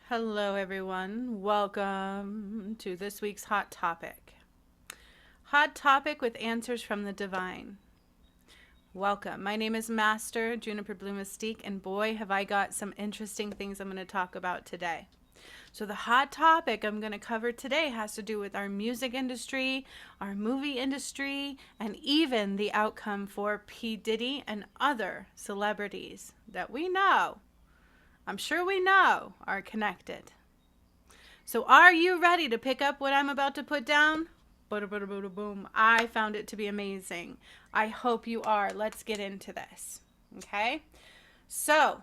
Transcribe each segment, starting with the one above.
Hello, everyone. Welcome to this week's Hot Topic. Hot Topic with answers from the divine. Welcome. My name is Master Juniper Blue Mystique, and boy, have I got some interesting things I'm going to talk about today. So, the hot topic I'm going to cover today has to do with our music industry, our movie industry, and even the outcome for P. Diddy and other celebrities that we know, I'm sure we know, are connected. So are you ready to pick up what I'm about to put down? Boom. I found it to be amazing. I hope you are. Let's get into this. Okay? So,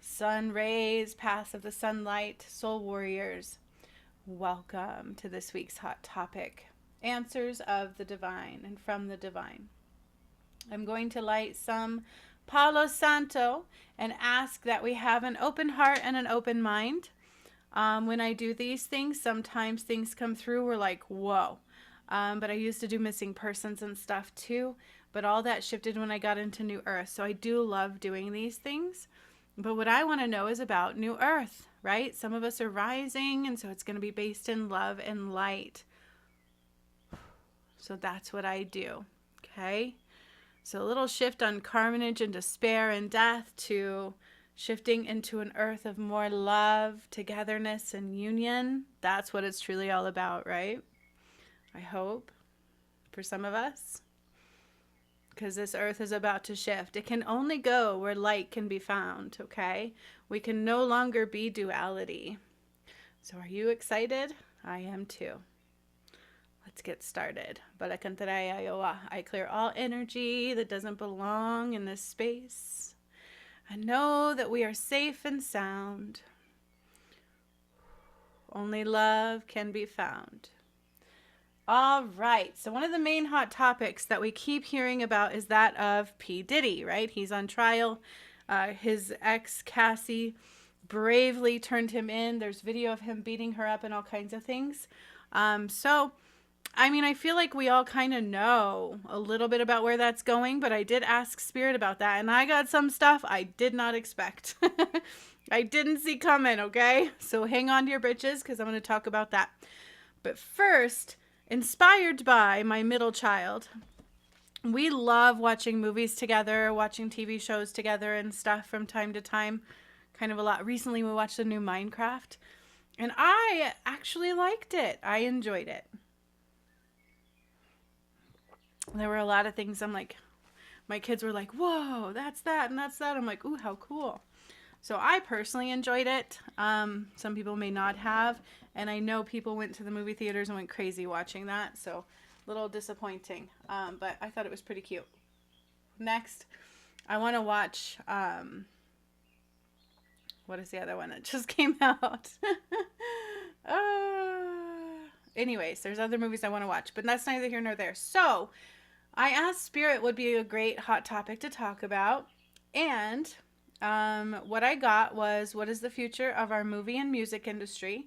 sun rays, paths of the sunlight, soul warriors, welcome to this week's hot topic. Answers of the divine and from the divine. I'm going to light some Palo Santo and ask that we have an open heart and an open mind. When I do these things, sometimes things come through. We're like, whoa. But I used to do missing persons and stuff too. But all that shifted when I got into New Earth. So I do love doing these things. But what I want to know is about New Earth, right? Some of us are rising, and so it's going to be based in love and light. So that's what I do. Okay? So a little shift on carnage and despair and death to shifting into an earth of more love, togetherness, and union. That's what it's truly all about, right? I hope, for some of us. Because this earth is about to shift. It can only go where light can be found, okay? We can no longer be duality. So are you excited? I am too. Let's get started. I clear all energy that doesn't belong in this space. I know that we are safe and sound. Only love can be found. All right. So one of the main hot topics that we keep hearing about is that of P. Diddy, right? He's on trial. His ex, Cassie, bravely turned him in. There's video of him beating her up and all kinds of things. I feel like we all kind of know a little bit about where that's going, but I did ask Spirit about that, and I got some stuff I did not expect. I didn't see coming, okay? So hang on to your britches, because I'm going to talk about that. But first, inspired by my middle child, we love watching movies together, watching TV shows together and stuff from time to time, kind of a lot. Recently, we watched the new Minecraft, and I actually liked it. I enjoyed it. There were a lot of things I'm like, my kids were like, whoa, that's that and that's that. I'm like, ooh, how cool. So I personally enjoyed it. Some people may not have. And I know people went to the movie theaters and went crazy watching that. So a little disappointing. But I thought it was pretty cute. Next, I want to watch, what is the other one that just came out? Anyways, there's other movies I want to watch, but that's neither here nor there. So I asked Spirit would be a great hot topic to talk about. And what I got was, what is the future of our movie and music industry?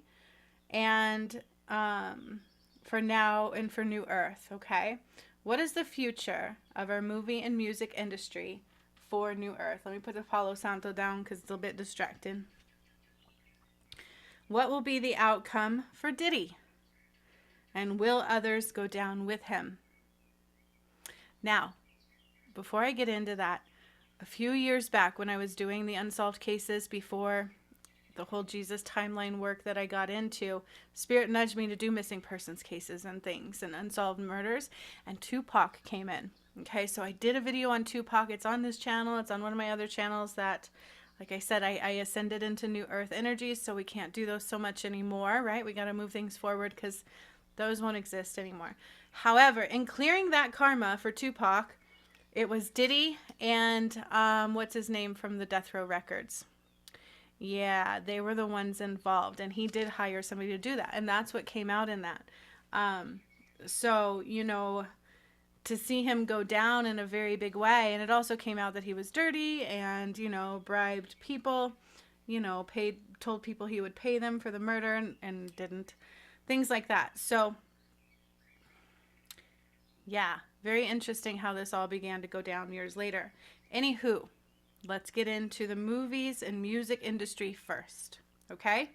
And for now and for New Earth, okay? What is the future of our movie and music industry for New Earth? Let me put the Palo Santo down because it's a bit distracting. What will be the outcome for Diddy? And will others go down with him? Now, before I get into that, a few years back when I was doing the unsolved cases before the whole Jesus timeline work that I got into, Spirit nudged me to do missing persons cases and things and unsolved murders, and Tupac came in. Okay, so I did a video on Tupac. It's on this channel. It's on one of my other channels that, like I said, I ascended into New Earth energies, so we can't do those so much anymore, right? We got to move things forward because those won't exist anymore. However, in clearing that karma for Tupac, it was Diddy and what's his name from the Death Row Records. Yeah, they were the ones involved, and he did hire somebody to do that, and that's what came out in that. So, to see him go down in a very big way, and it also came out that he was dirty and, bribed people, told people he would pay them for the murder and didn't. Things like that. So, yeah, very interesting how this all began to go down years later. Let's get into the movies and music industry first, okay?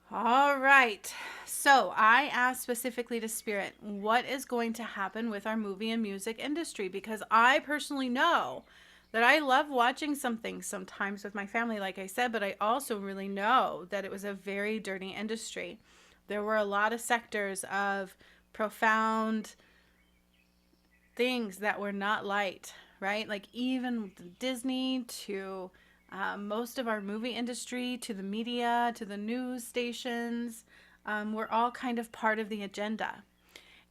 All right. So I asked specifically to Spirit, what is going to happen with our movie and music industry? Because I personally know that I love watching some things sometimes with my family, like I said, but I also really know that it was a very dirty industry. There were a lot of sectors of profound things that were not light, right? Like even Disney to most of our movie industry, to the media, to the news stations, were all kind of part of the agenda.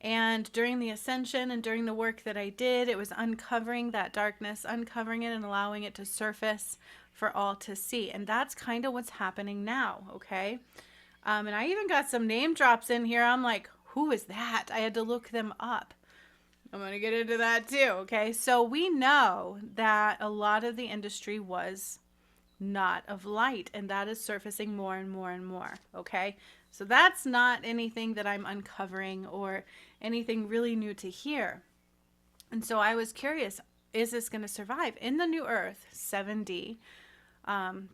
And during the ascension and during the work that I did, it was uncovering that darkness, uncovering it and allowing it to surface for all to see. And that's kind of what's happening now, okay? And I even got some name drops in here. I'm like, who is that? I had to look them up. I'm going to get into that too, okay? So we know that a lot of the industry was not of light, and that is surfacing more and more and more, okay? So that's not anything that I'm uncovering or anything really new to hear. And so I was curious, is this going to survive? In the new earth, 7D,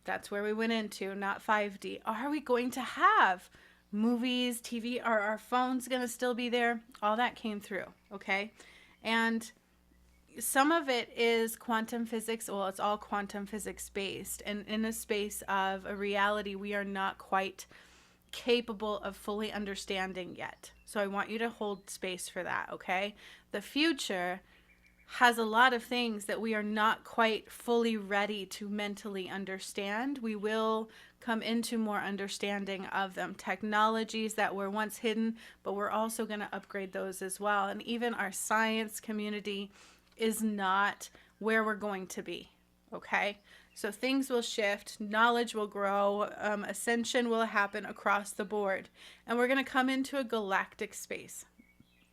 that's where we went into, not 5D. Are we going to have movies, TV? Are our phones going to still be there? All that came through, okay? And some of it is quantum physics. Well, it's all quantum physics based. And in a space of a reality we are not quite capable of fully understanding yet. So I want you to hold space for that, okay? The future has a lot of things that we are not quite fully ready to mentally understand. We will come into more understanding of them. Technologies that were once hidden, but we're also going to upgrade those as well. And even our science community is not where we're going to be, okay? So things will shift, knowledge will grow, ascension will happen across the board. And we're going to come into a galactic space,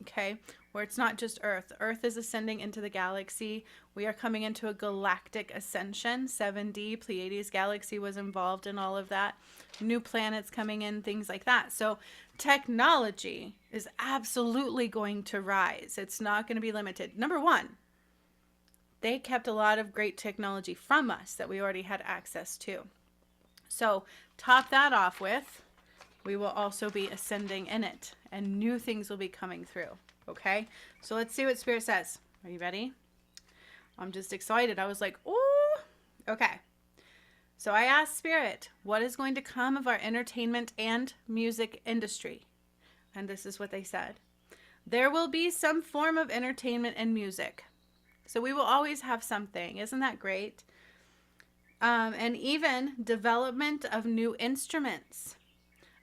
okay? Where it's not just Earth. Earth is ascending into the galaxy. We are coming into a galactic ascension. 7D, Pleiades galaxy was involved in all of that. New planets coming in, things like that. So technology is absolutely going to rise. It's not going to be limited. Number one, they kept a lot of great technology from us that we already had access to. So top that off with, we will also be ascending in it, and new things will be coming through. Okay, so let's see what Spirit says. Are you ready? I'm just excited. I was like, ooh, okay. So I asked Spirit, what is going to come of our entertainment and music industry? And this is what they said. There will be some form of entertainment and music. So we will always have something. Isn't that great? And even development of new instruments,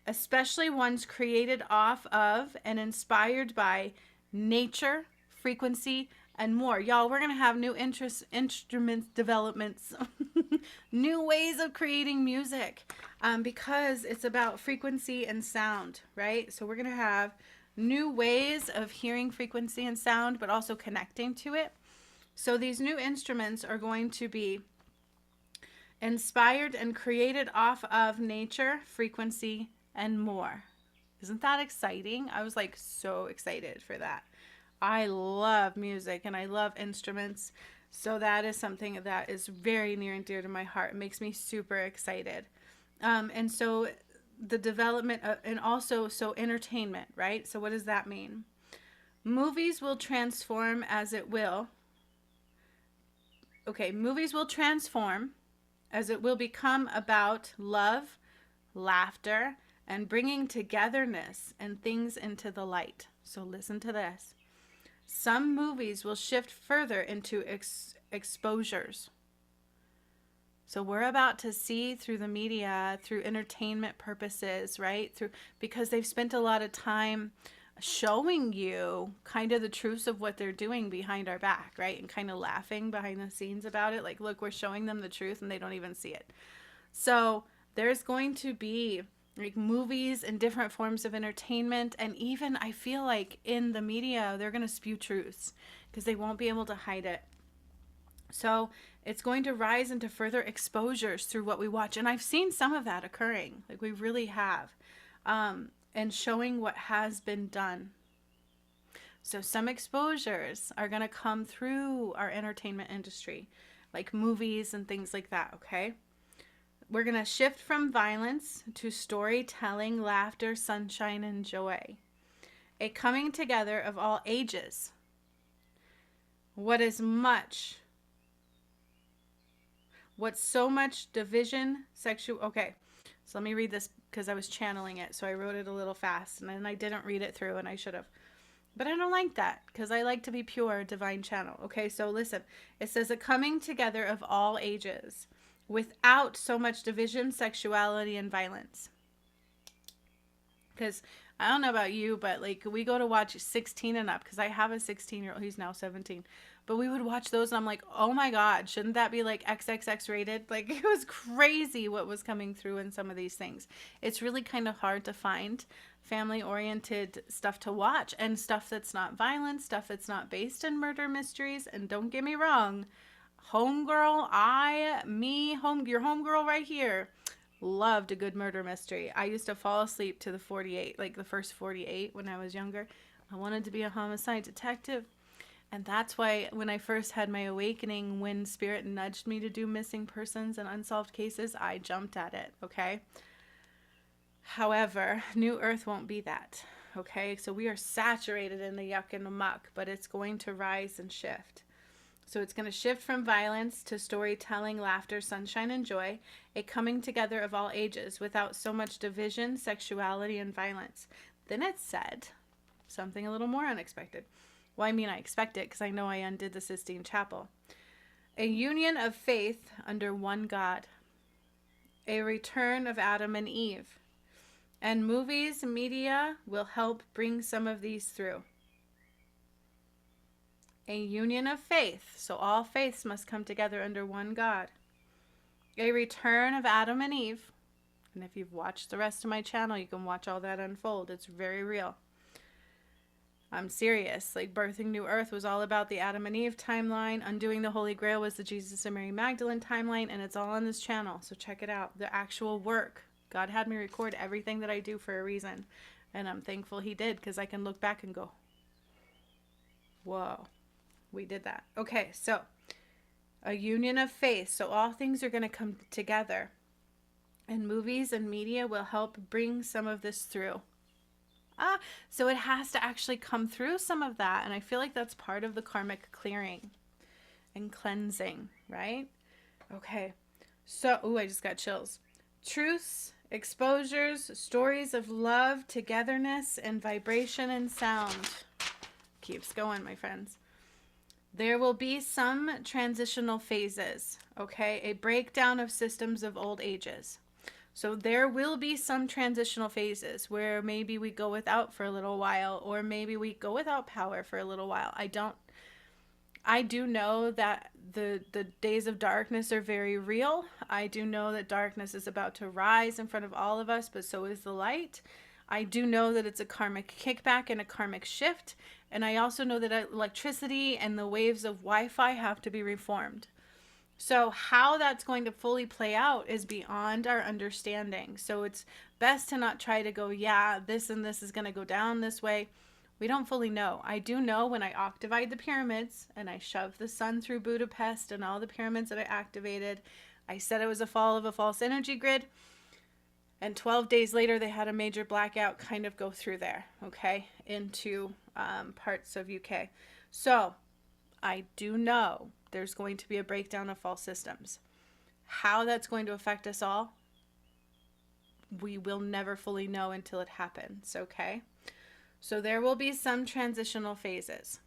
especially ones created off of and inspired by nature, frequency, and more. Y'all, we're going to have new instrument developments, new ways of creating music, because it's about frequency and sound, right? So we're going to have new ways of hearing frequency and sound, but also connecting to it. So these new instruments are going to be inspired and created off of nature, frequency, and more. Isn't that exciting? I was like so excited for that. I love music and I love instruments. So that is something that is very near and dear to my heart. It makes me super excited. And so the development of, and also so entertainment, right? So what does that mean? Movies will transform as it will. Okay, movies will transform as it will become about love, laughter, and bringing togetherness and things into the light. So listen to this. Some movies will shift further into exposures. So we're about to see through the media, through entertainment purposes, right? Because they've spent a lot of time showing you kind of the truths of what they're doing behind our back, right? And kind of laughing behind the scenes about it. Like, look, we're showing them the truth and they don't even see it. So there's going to be like movies and different forms of entertainment. And even I feel like in the media, they're going to spew truths because they won't be able to hide it. So it's going to rise into further exposures through what we watch. And I've seen some of that occurring. Like we really have. And showing what has been done. So some exposures are going to come through our entertainment industry, like movies and things like that, okay? We're going to shift from violence to storytelling, laughter, sunshine, and joy. A coming together of all ages. What's so much division, sexual. Okay, so let me read this because I was channeling it. So I wrote it a little fast and then I didn't read it through, and I should have. But I don't like that because I like to be pure, divine channel. Okay, so listen. It says a coming together of all ages without so much division, sexuality, and violence. Because I don't know about you, but like we go to watch 16 and up because I have a 16-year-old. He's now 17. But we would watch those and I'm like, oh my God, shouldn't that be like XXX rated? Like it was crazy what was coming through in some of these things. It's really kind of hard to find family-oriented stuff to watch and stuff that's not violent, stuff that's not based in murder mysteries. And don't get me wrong, homegirl, your homegirl right here, loved a good murder mystery. I used to fall asleep to the 48, like the first 48 when I was younger. I wanted to be a homicide detective. And that's why when I first had my awakening, when spirit nudged me to do missing persons and unsolved cases, I jumped at it, okay? However, New Earth won't be that, okay? So we are saturated in the yuck and the muck, but it's going to rise and shift. So it's going to shift from violence to storytelling, laughter, sunshine, and joy, a coming together of all ages without so much division, sexuality, and violence. Then it said something a little more unexpected. Well, I mean, I expect it because I know I undid the Sistine Chapel. A union of faith under one God. A return of Adam and Eve. And movies, media will help bring some of these through. A union of faith. So all faiths must come together under one God. A return of Adam and Eve. And if you've watched the rest of my channel, you can watch all that unfold. It's very real. I'm serious. Like Birthing New Earth was all about the Adam and Eve timeline. Undoing the Holy Grail was the Jesus and Mary Magdalene timeline. And it's all on this channel. So check it out. The actual work. God had me record everything that I do for a reason. And I'm thankful he did because I can look back and go, whoa, we did that. Okay, so a union of faith. So all things are going to come together. And movies and media will help bring some of this through. So it has to actually come through some of that. And I feel like that's part of the karmic clearing and cleansing, right? Okay. So, I just got chills. Truths, exposures, stories of love, togetherness, and vibration and sound. Keeps going, my friends. There will be some transitional phases, okay? A breakdown of systems of old ages. So there will be some transitional phases where maybe we go without for a little while, or maybe we go without power for a little while. I do know that the days of darkness are very real. I do know that darkness is about to rise in front of all of us, but so is the light. I do know that it's a karmic kickback and a karmic shift. And I also know that electricity and the waves of Wi-Fi have to be reformed. So how that's going to fully play out is beyond our understanding. So it's best to not try to go, yeah, this and this is going to go down this way. We don't fully know. I do know when I activated the pyramids and I shoved the sun through Budapest and all the pyramids that I activated, I said it was a fall of a false energy grid. And 12 days later, they had a major blackout kind of go through there, okay, into parts of UK. So I do know there's going to be a breakdown of false systems. How that's going to affect us all, we will never fully know until it happens, okay? So there will be some transitional phases.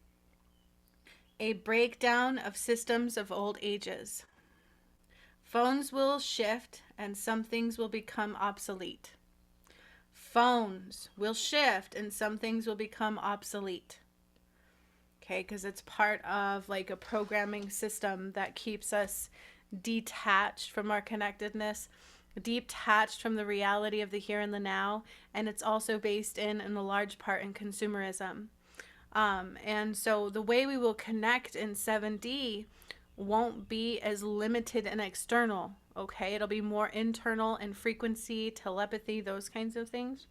A breakdown of systems of old ages. Phones will shift and some things will become obsolete. Phones will shift and some things will become obsolete. Okay, because it's part of like a programming system that keeps us detached from our connectedness, detached from the reality of the here and the now, and it's also based in a large part in consumerism. And so the way we will connect in 7D won't be as limited and external, okay? It'll be more internal and frequency, telepathy, those kinds of things.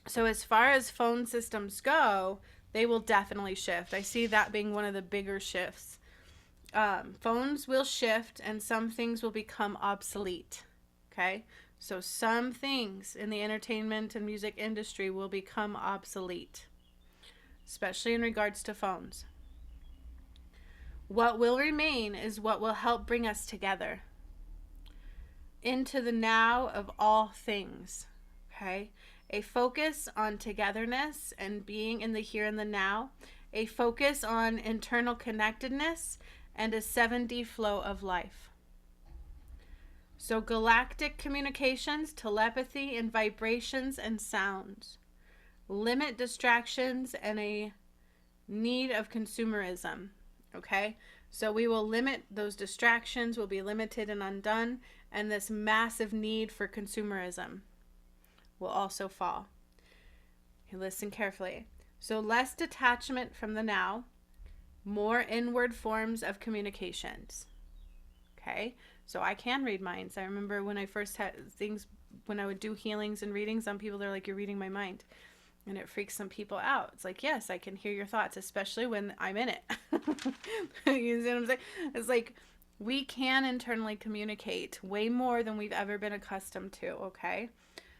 So as far as phone systems go, they will definitely shift. I see that being one of the bigger shifts. Phones will shift and some things will become obsolete. Okay? So some things in the entertainment and music industry will become obsolete, especially in regards to phones. What will remain is what will help bring us together into the now of all things. Okay? A focus on togetherness and being in the here and the now. A focus on internal connectedness and a 7D flow of life. So galactic communications, telepathy, and vibrations and sounds. Limit distractions and a need of consumerism. Okay? So we will limit those distractions, will be limited and undone, and this massive need for consumerism will also fall. Okay, listen carefully. So less detachment from the now, more inward forms of communications. Okay? So I can read minds. I remember when I first had things, when I would do healings and readings on people, they're like, you're reading my mind. And it freaks some people out. It's like, yes, I can hear your thoughts, especially when I'm in it. You see what I'm saying? It's like, we can internally communicate way more than we've ever been accustomed to, okay?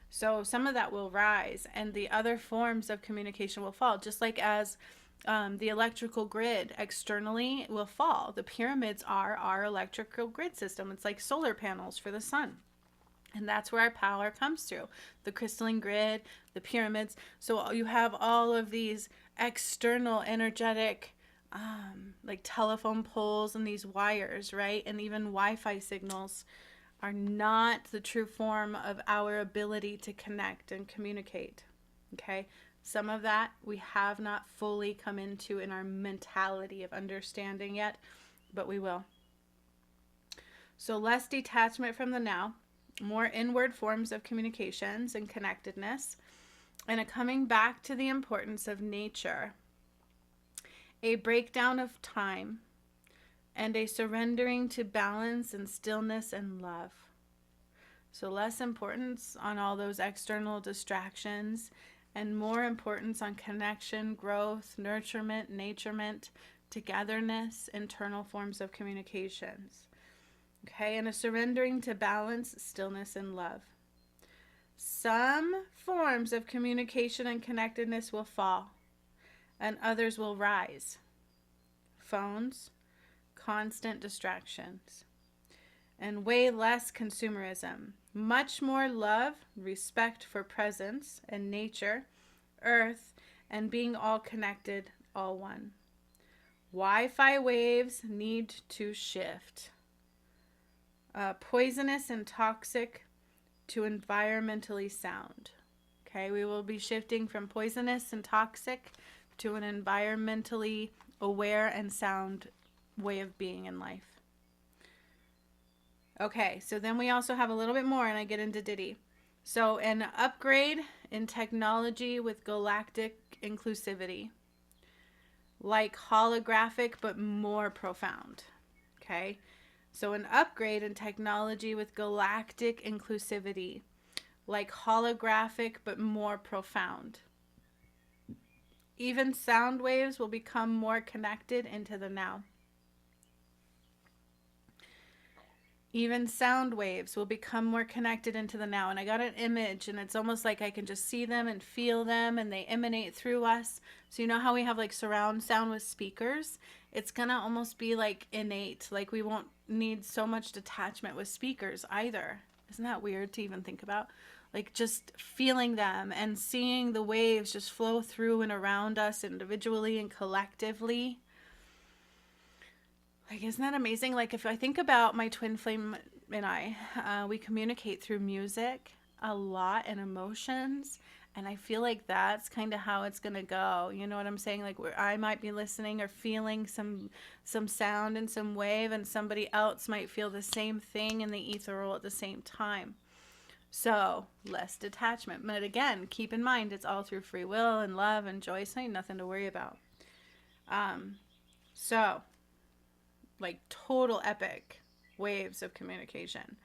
So some of that will rise, and the other forms of communication will fall, just like as the electrical grid externally will fall. The pyramids are our electrical grid system. It's like solar panels for the sun. And that's where our power comes through. The crystalline grid, the pyramids. So you have all of these external energetic, like telephone poles and these wires, right? And even Wi-Fi signals are not the true form of our ability to connect and communicate. Okay? Some of that we have not fully come into in our mentality of understanding yet, but we will. So less detachment from the now, more inward forms of communications and connectedness, and a coming back to the importance of nature, a breakdown of time, and a surrendering to balance and stillness and love. So less importance on all those external distractions and more importance on connection, growth, nurturement, naturement, togetherness, internal forms of communications. Okay, and a surrendering to balance, stillness, and love. Some forms of communication and connectedness will fall, and others will rise. Phones, constant distractions, and way less consumerism. Much more love, respect for presence and nature, earth, and being all connected, all one. Wi-Fi waves need to shift. Poisonous and toxic to environmentally sound. Okay, we will be shifting from poisonous and toxic to an environmentally aware and sound way of being in life. Okay, so then we also have a little bit more, and I get into Diddy. So an upgrade in technology with galactic inclusivity, like holographic but more profound. Okay, so an upgrade in technology with galactic inclusivity, like holographic but more profound. Even sound waves will become more connected into the now. Even sound waves will become more connected into the now. And I got an image, and it's almost like I can just see them and feel them, and they emanate through us. So you know how we have like surround sound with speakers? It's going to almost be like innate. Like we won't need so much detachment with speakers either. Isn't that weird to even think about? Like just feeling them and seeing the waves just flow through and around us individually and collectively. Like, isn't that amazing? Like, if I think about my twin flame and I, we communicate through music a lot and emotions. And I feel like that's kind of how it's going to go. You know what I'm saying? Like, where I might be listening or feeling some sound and some wave, and somebody else might feel the same thing in the ethereal at the same time. So, less detachment. But again, keep in mind, it's all through free will and love and joy, so ain't nothing to worry about. So, like total epic waves of communication.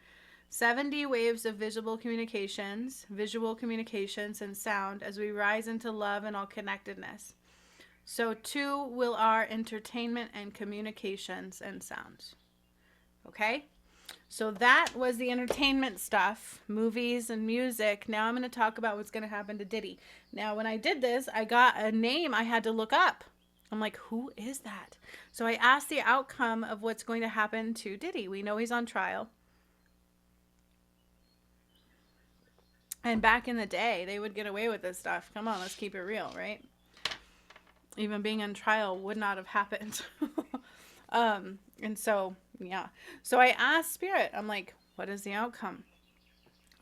70 waves of visual communications, and sound as we rise into love and all connectedness. So 2 will are entertainment and communications and sounds. Okay? So that was the entertainment stuff, movies and music. Now I'm going to talk about what's going to happen to Diddy. Now, when I did this, I got a name I had to look up. I'm like, who is that? So I asked the outcome of what's going to happen to Diddy. We know he's on trial. And back in the day, they would get away with this stuff. Come on, let's keep it real, right? Even being on trial would not have happened. And so, yeah. So I asked Spirit, I'm like, what is the outcome?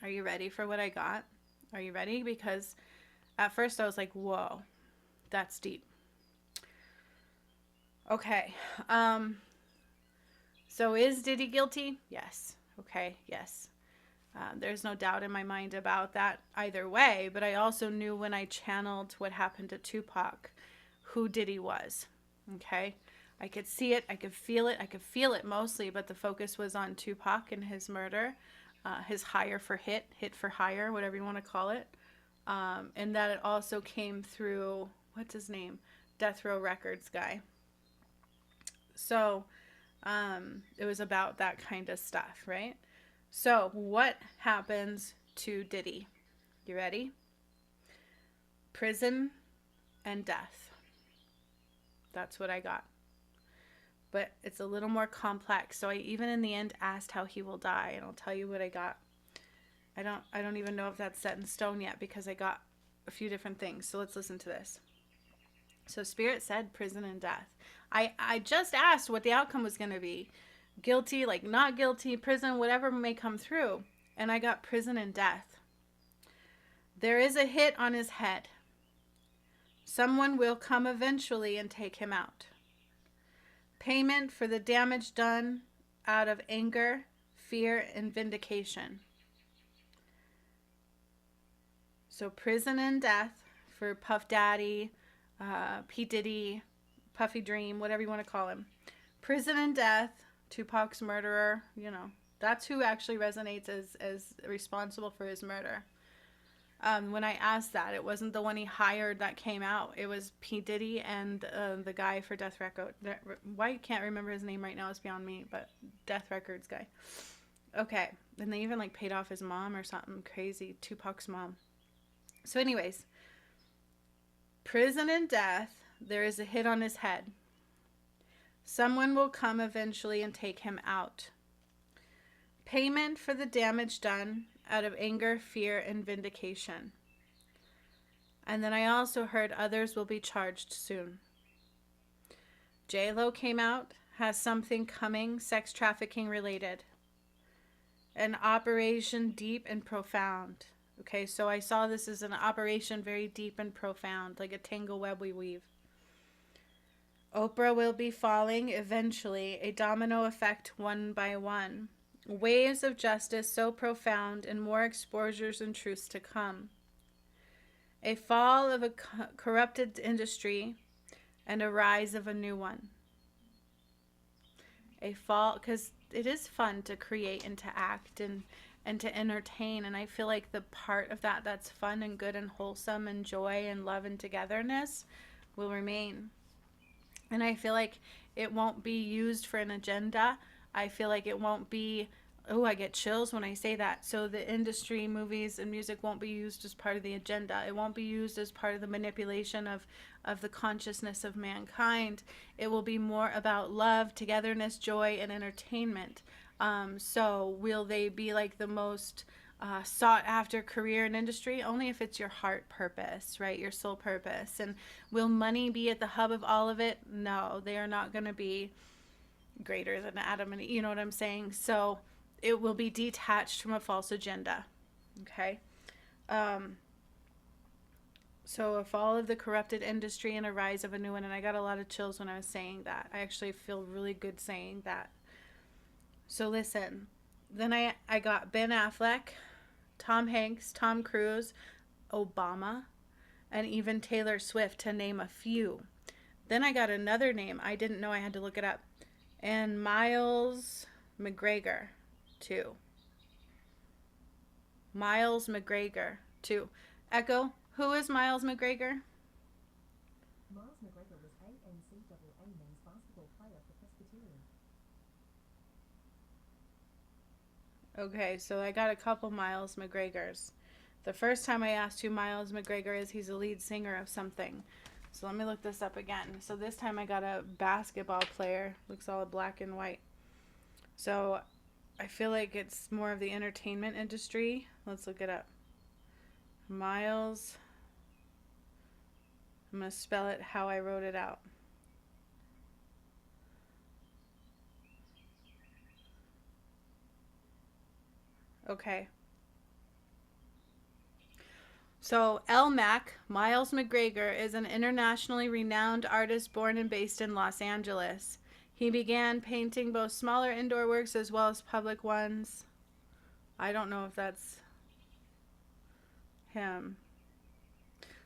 Are you ready for what I got? Are you ready? Because at first I was like, whoa, that's deep. Okay. So is Diddy guilty? Yes. Okay. Yes. There's no doubt in my mind about that either way, but I also knew when I channeled what happened to Tupac, who Diddy was. Okay. I could see it. I could feel it. I could feel it mostly, but the focus was on Tupac and his murder, his hire for hit for hire, whatever you want to call it. And that it also came through, what's his name? Death Row Records guy. So it was about that kind of stuff, right? So what happens to Diddy? You ready? Prison and death. That's what I got. But it's a little more complex. So I even in the end asked how he will die, and I'll tell you what I got. I don't even know if that's set in stone yet because I got a few different things. So let's listen to this. So Spirit said prison and death. I just asked what the outcome was going to be. Guilty, like not guilty, prison, whatever may come through. And I got prison and death. There is a hit on his head. Someone will come eventually and take him out. Payment for the damage done out of anger, fear, and vindication. So prison and death for Puff Daddy, P. Diddy, Puffy Dream, whatever you want to call him. Prison and death, Tupac's murderer, you know, that's who actually resonates as responsible for his murder. When I asked that, it wasn't the one he hired that came out. It was P. Diddy and the guy for Death Record. Why I can't remember his name right now is beyond me, but Death Records guy. Okay. And they even like paid off his mom or something crazy. Tupac's mom. So anyways, prison and death, there is a hit on his head. Someone will come eventually and take him out. Payment for the damage done out of anger, fear, and vindication. And then I also heard others will be charged soon. J-Lo came out, has something coming, sex trafficking related. An operation deep and profound. Okay, so I saw this as an operation very deep and profound, like a tangle web we weave. Oprah will be falling eventually, a domino effect one by one. Waves of justice so profound and more exposures and truths to come. A fall of a corrupted industry and a rise of a new one. A fall, because it is fun to create and to act and to entertain, and I feel like the part of that that's fun and good and wholesome and joy and love and togetherness will remain. And I feel like it won't be used for an agenda. I feel like it won't be, oh, I get chills when I say that. So the industry, movies, and music won't be used as part of the agenda. It won't be used as part of the manipulation of the consciousness of mankind. It will be more about love, togetherness, joy, and entertainment. So will they be like the most sought after career and industry? Only if it's your heart purpose, right? Your soul purpose. And will money be at the hub of all of it? No, they are not going to be greater than Adam and Eve, you know what I'm saying? So it will be detached from a false agenda. Okay. So a fall of the corrupted industry and a rise of a new one. And I got a lot of chills when I was saying that. I actually feel really good saying that. So listen, then I got Ben Affleck, Tom Hanks, Tom Cruise, Obama, and even Taylor Swift, to name a few. Then I got another name. I didn't know, I had to look it up. And Miles McGregor, too. Miles McGregor, too. Echo, who is Miles McGregor? Miles McGregor Okay, so I got a couple Miles McGregors. The first time I asked who Miles McGregor is, he's a lead singer of something. So let me look this up again. So this time I got a basketball player. Looks all black and white. So I feel like it's more of the entertainment industry. Let's look it up. Miles. I'm going to spell it how I wrote it out. Okay. So, Miles McGregor, is an internationally renowned artist born and based in Los Angeles. He began painting both smaller indoor works as well as public ones. I don't know if that's him.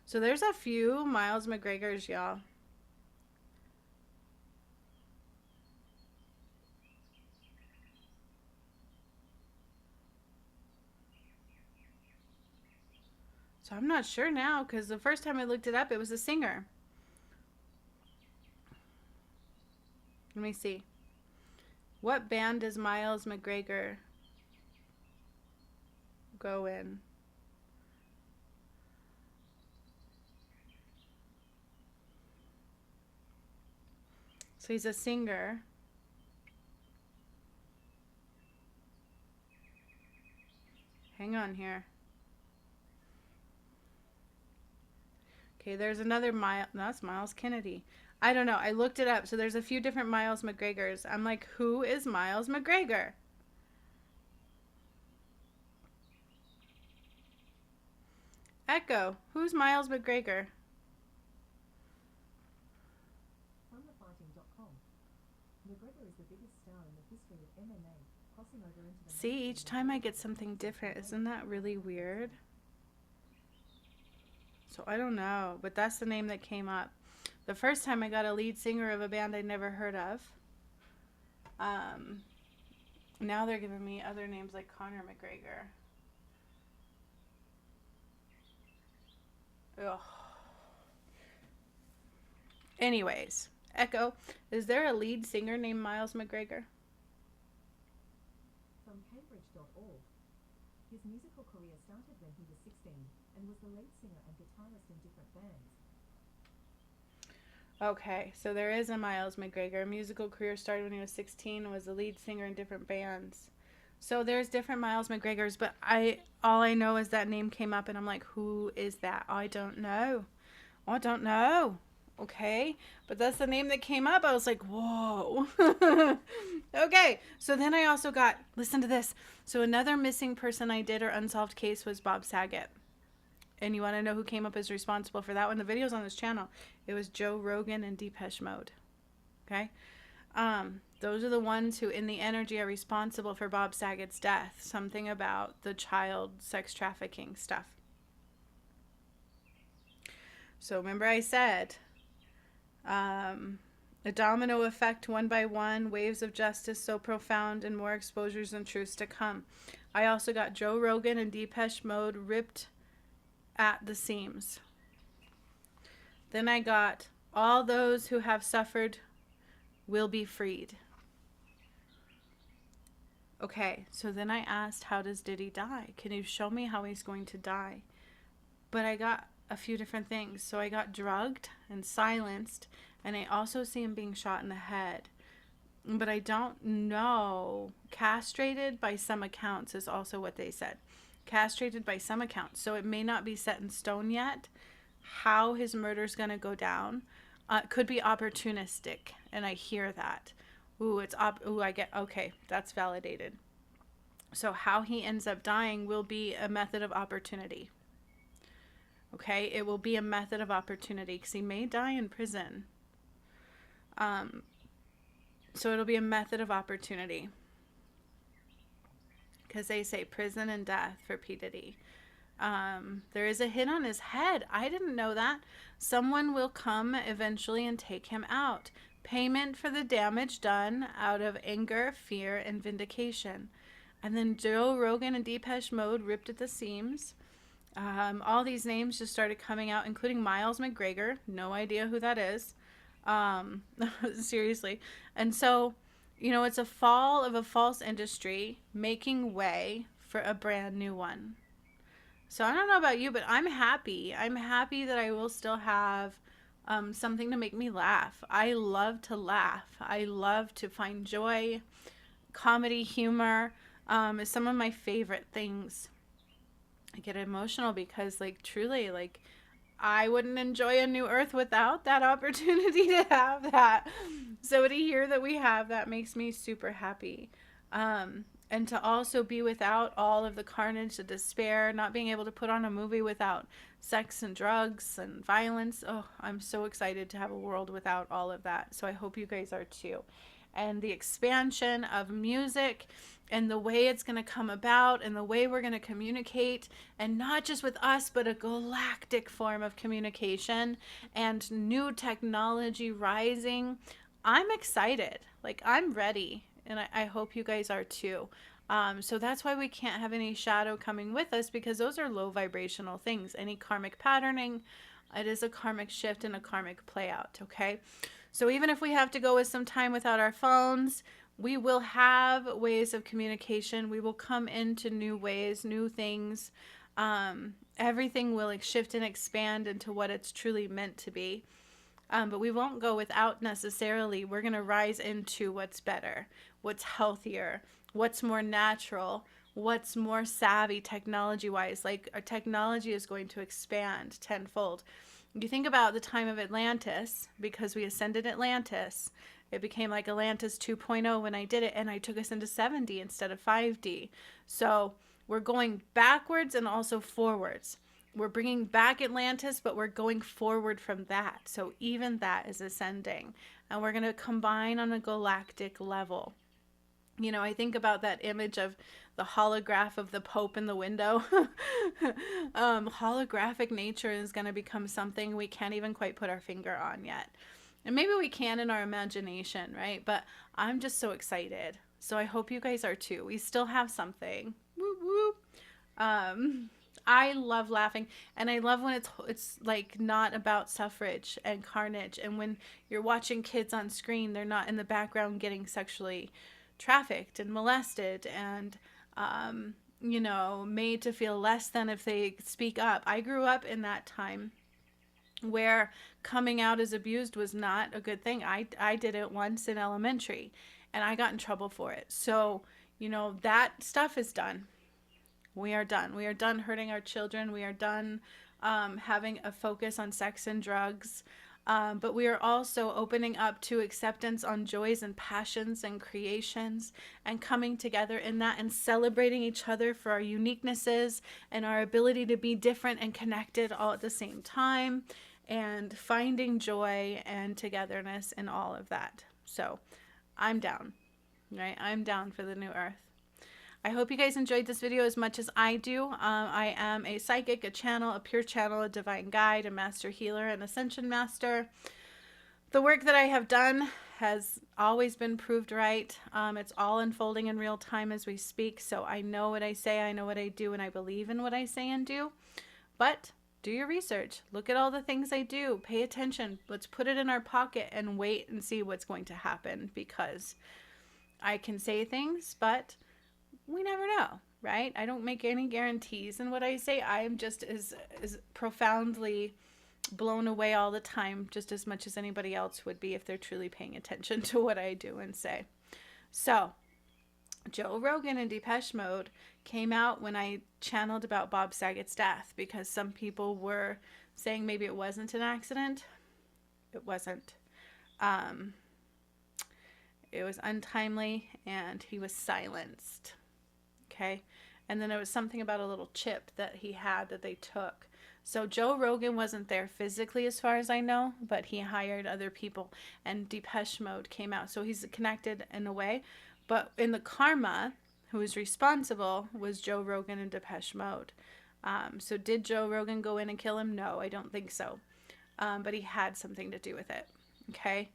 So, there's a few Miles McGregors, y'all. So, I'm not sure now because the first time I looked it up, it was a singer. Let me see. What band does Miles McGregor go in? So he's a singer. Hang on here. Okay, there's another Miles. That's Miles Kennedy. I don't know. I looked it up. So there's a few different Miles McGregors. I'm like, who is Miles McGregor? Echo. Who's Miles McGregor? See, each time I get something different. Isn't that really weird? So I don't know, but that's the name that came up. The first time I got a lead singer of a band I'd never heard of. Now they're giving me other names like Conor McGregor. Ugh. Anyways, Echo, is there a lead singer named Miles McGregor? From Cambridge.org. His musical career started when he was 16 and was the lead singer and guitarist in different bands. Okay, so there is a Miles McGregor. Musical career started when he was 16 and was the lead singer in different bands. So there's different Miles McGregors, but all I know is that name came up and I'm like, who is that? I don't know. I don't know. Okay, but that's the name that came up. I was like, whoa. Okay, so then I also got, listen to this. So another missing person I did or unsolved case was Bob Saget. And you want to know who came up as responsible for that one? The video's on this channel. It was Joe Rogan and Depeche Mode. Okay? Those are the ones who, in the energy, are responsible for Bob Saget's death. Something about the child sex trafficking stuff. So remember I said, a domino effect, one by one, waves of justice so profound, and more exposures and truths to come. I also got Joe Rogan and Depeche Mode ripped at the seams. Then I got all those who have suffered will be freed. Okay, so then I asked, how does Diddy die? Can you show me how he's going to die? But I got a few different things. So I got drugged and silenced, and I also see him being shot in the head. But I don't know. Castrated by some accounts is also what they said. Castrated by some accounts. So it may not be set in stone yet how his murder is going to go down. Could be opportunistic, and I hear that. I get, okay, that's validated. So how he ends up dying will be a method of opportunity. Okay, it will be a method of opportunity because he may die in prison. So it'll be a method of opportunity. Because they say prison and death for P. Diddy. There is a hit on his head. I didn't know that. Someone will come eventually and take him out. Payment for the damage done out of anger, fear, and vindication. And then Joe Rogan and Depeche Mode ripped at the seams. All these names just started coming out, including Miles McGregor. No idea who that is. Seriously. And so it's a fall of a false industry making way for a brand new one. So I don't know about you, but I'm happy. I'm happy that I will still have something to make me laugh. I love to laugh. I love to find joy. Comedy, humor is some of my favorite things. I get emotional because, like, truly, like, I wouldn't enjoy a new earth without that opportunity to have that. So to hear that we have that makes me super happy. And to also be without all of the carnage, the despair, not being able to put on a movie without sex and drugs and violence. Oh, I'm so excited to have a world without all of that. So I hope you guys are too. And the expansion of music and the way it's going to come about and the way we're going to communicate, and not just with us, but a galactic form of communication and new technology rising. I'm excited. Like, I'm ready. And I hope you guys are too. So that's why we can't have any shadow coming with us, because those are low vibrational things. Any karmic patterning, it is a karmic shift and a karmic play out. Okay. So even if we have to go with some time without our phones, we will have ways of communication. We will come into new ways, new things. Everything will shift and expand into what it's truly meant to be. But we won't go without necessarily. We're going to rise into what's better, what's healthier, what's more natural, what's more savvy technology-wise. Like, our technology is going to expand tenfold. You think about the time of Atlantis, because we ascended Atlantis. It became like Atlantis 2.0 when I did it, and I took us into 7D instead of 5D. So we're going backwards and also forwards. We're bringing back Atlantis, but we're going forward from that. So even that is ascending. And we're going to combine on a galactic level. I think about that image of the holograph of the Pope in the window. Holographic nature is going to become something we can't even quite put our finger on yet. And maybe we can in our imagination, right? But I'm just so excited. So I hope you guys are too. We still have something. Whoop, whoop. I love laughing, and I love when it's like not about suffrage and carnage, and when you're watching kids on screen, they're not in the background getting sexually trafficked and molested and made to feel less than if they speak up. I grew up in that time where coming out as abused was not a good thing. I did it once in elementary, and I got in trouble for it. So that stuff is done. We are done. We are done hurting our children. We are done having a focus on sex and drugs. But we are also opening up to acceptance on joys and passions and creations, and coming together in that and celebrating each other for our uniquenesses and our ability to be different and connected all at the same time, and finding joy and togetherness in all of that. So I'm down, right? I'm down for the new earth. I hope you guys enjoyed this video as much as I do. I am a psychic, a channel, a pure channel, a divine guide, a master healer, an ascension master. The work that I have done has always been proved right. It's all unfolding in real time as we speak. So I know what I say, I know what I do, and I believe in what I say and do. But do your research. Look at all the things I do. Pay attention. Let's put it in our pocket and wait and see what's going to happen, because I can say things, but we never know, right? I don't make any guarantees in what I say. I am just as profoundly blown away all the time, just as much as anybody else would be if they're truly paying attention to what I do and say. So, Joe Rogan and Depeche Mode came out when I channeled about Bob Saget's death, because some people were saying maybe it wasn't an accident. It wasn't. It was untimely, and he was silenced. Okay. And then there was something about a little chip that he had that they took. So Joe Rogan wasn't there physically, as far as I know, but he hired other people, and Depeche Mode came out. So he's connected in a way. But in the karma, who was responsible was Joe Rogan and Depeche Mode. So did Joe Rogan go in and kill him? No, I don't think so. But he had something to do with it. Okay.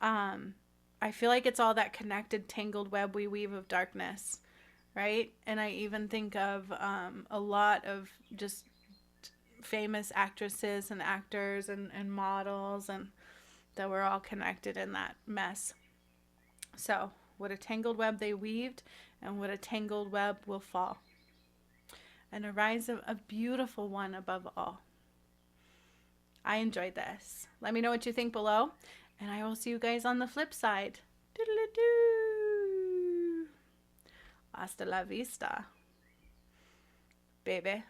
I feel like it's all that connected, tangled web we weave of darkness. Right? And I even think of a lot of just famous actresses and actors and models, and that we're all connected in that mess. So What a tangled web they weaved, and what a tangled web will fall. And arise a beautiful one above all. I enjoyed this. Let me know what you think below, and I will see you guys on the flip side. Doodle-doo. Hasta la vista, baby.